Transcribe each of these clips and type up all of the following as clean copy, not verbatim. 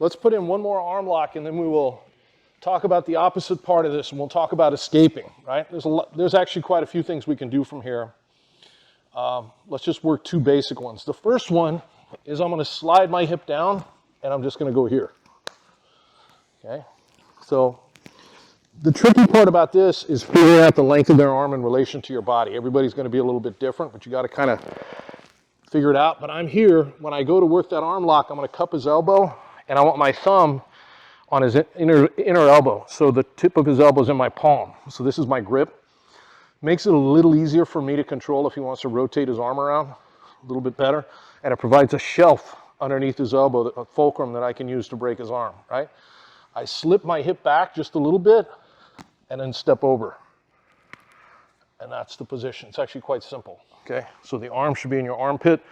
let's put in one more arm lock and then we will talk about the opposite part of this and we'll talk about escaping, right? There's actually quite a few things we can do from here. Let's just work two basic ones. The first one is I'm gonna slide my hip down and I'm just gonna go here, okay? So the tricky part about this is figuring out the length of their arm in relation to your body. Everybody's gonna be a little bit different, but you gotta kind of figure it out. But I'm here, when I go to work that arm lock, I'm gonna cup his elbow and I want my thumb on his inner elbow. So the tip of his elbow is in my palm. So this is my grip. Makes it a little easier for me to control if he wants to rotate his arm around a little bit better. And it provides a shelf underneath his elbow, a fulcrum that I can use to break his arm, right? I slip my hip back just a little bit and then step over. And that's the position. It's actually quite simple, okay? So the arm should be in your armpit.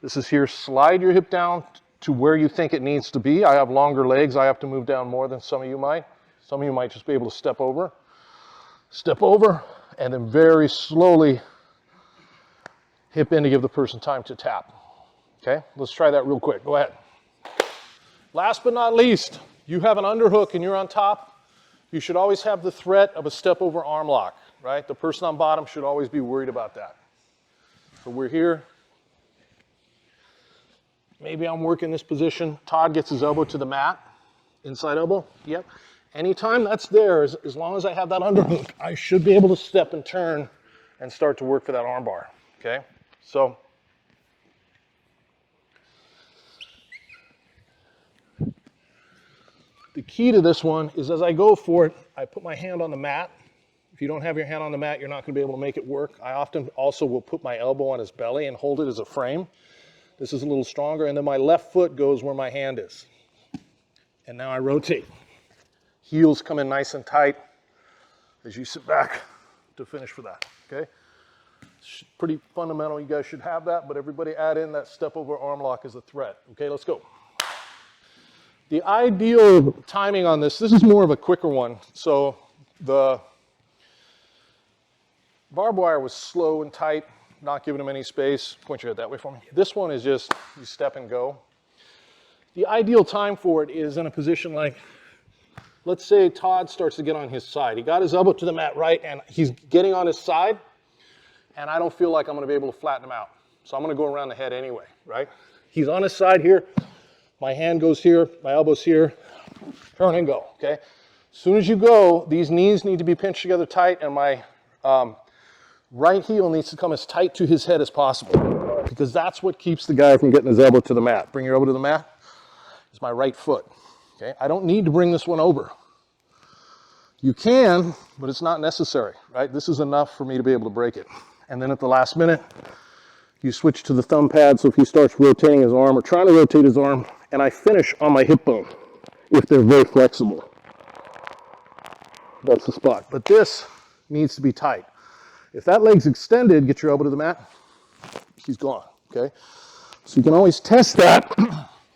This is here. Slide your hip down to where you think it needs to be. I have longer legs. I have to move down more than some of you might. Some of you might just be able to step over. Step over, and then very slowly hip in to give the person time to tap. Okay, let's try that real quick. Go ahead. Last but not least, you have an underhook and you're on top. You should always have the threat of a step over arm lock, right? The person on bottom should always be worried about that. So we're here. Maybe I'm working this position. Todd gets his elbow to the mat. Inside elbow, yep. Anytime that's there, as long as I have that underhook, I should be able to step and turn and start to work for that arm bar, okay? So, the key to this one is as I go for it, I put my hand on the mat. If you don't have your hand on the mat, you're not gonna be able to make it work. I often also will put my elbow on his belly and hold it as a frame. This is a little stronger, and then my left foot goes where my hand is. And now I rotate. Heels come in nice and tight as you sit back to finish for that, okay? It's pretty fundamental, you guys should have that, but everybody add in that step over arm lock as a threat. Okay, let's go. The ideal timing on this is more of a quicker one. So the barbed wire was slow and tight, not giving him any space. Point your head that way for me. This one is just, you step and go. The ideal time for it is in a position like, let's say Todd starts to get on his side. He got his elbow to the mat, right, and he's getting on his side, and I don't feel like I'm gonna be able to flatten him out. So I'm gonna go around the head anyway, right? He's on his side here, my hand goes here, my elbow's here, turn and go, okay? As soon as you go, these knees need to be pinched together tight, and my right heel needs to come as tight to his head as possible, because that's what keeps the guy from getting his elbow to the mat. Bring your elbow to the mat. It's my right foot. Okay? I don't need to bring this one over. You can, but it's not necessary, right? This is enough for me to be able to break it. And then at the last minute, you switch to the thumb pad, so if he starts rotating his arm or trying to rotate his arm, and I finish on my hip bone, if they're very flexible. That's the spot. But this needs to be tight. If that leg's extended, get your elbow to the mat, he's gone, okay? So you can always test that.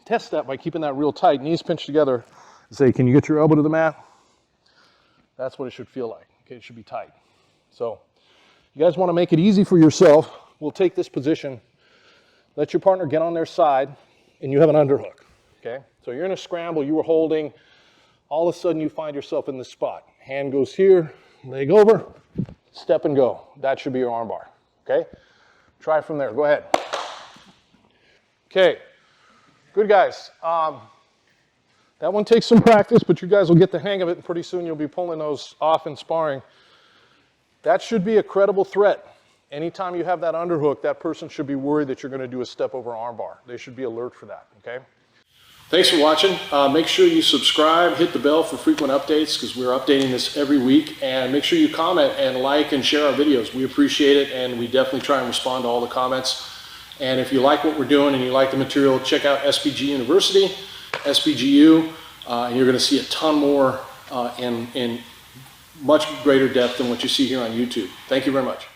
Test that by keeping that real tight, knees pinched together. Say, can you get your elbow to the mat? That's what it should feel like. Okay, it should be tight. So, you guys want to make it easy for yourself. We'll take this position. Let your partner get on their side, and you have an underhook. Okay, so you're in a scramble. You were holding. All of a sudden, you find yourself in this spot. Hand goes here, leg over, step and go. That should be your arm bar. Okay, try from there. Go ahead. Okay. Good, guys. That one takes some practice, but you guys will get the hang of it, and pretty soon you'll be pulling those off in sparring. That should be a credible threat. Anytime you have that underhook, that person should be worried that you're going to do a step over armbar. They should be alert for that, okay? Thanks for watching. Make sure you subscribe, hit the bell for frequent updates, because we're updating this every week, and make sure you comment and like and share our videos. We appreciate it, and we definitely try and respond to all the comments. And if you like what we're doing and you like the material, check out SBG University, SBGU, and you're going to see a ton more in much greater depth than what you see here on YouTube. Thank you very much.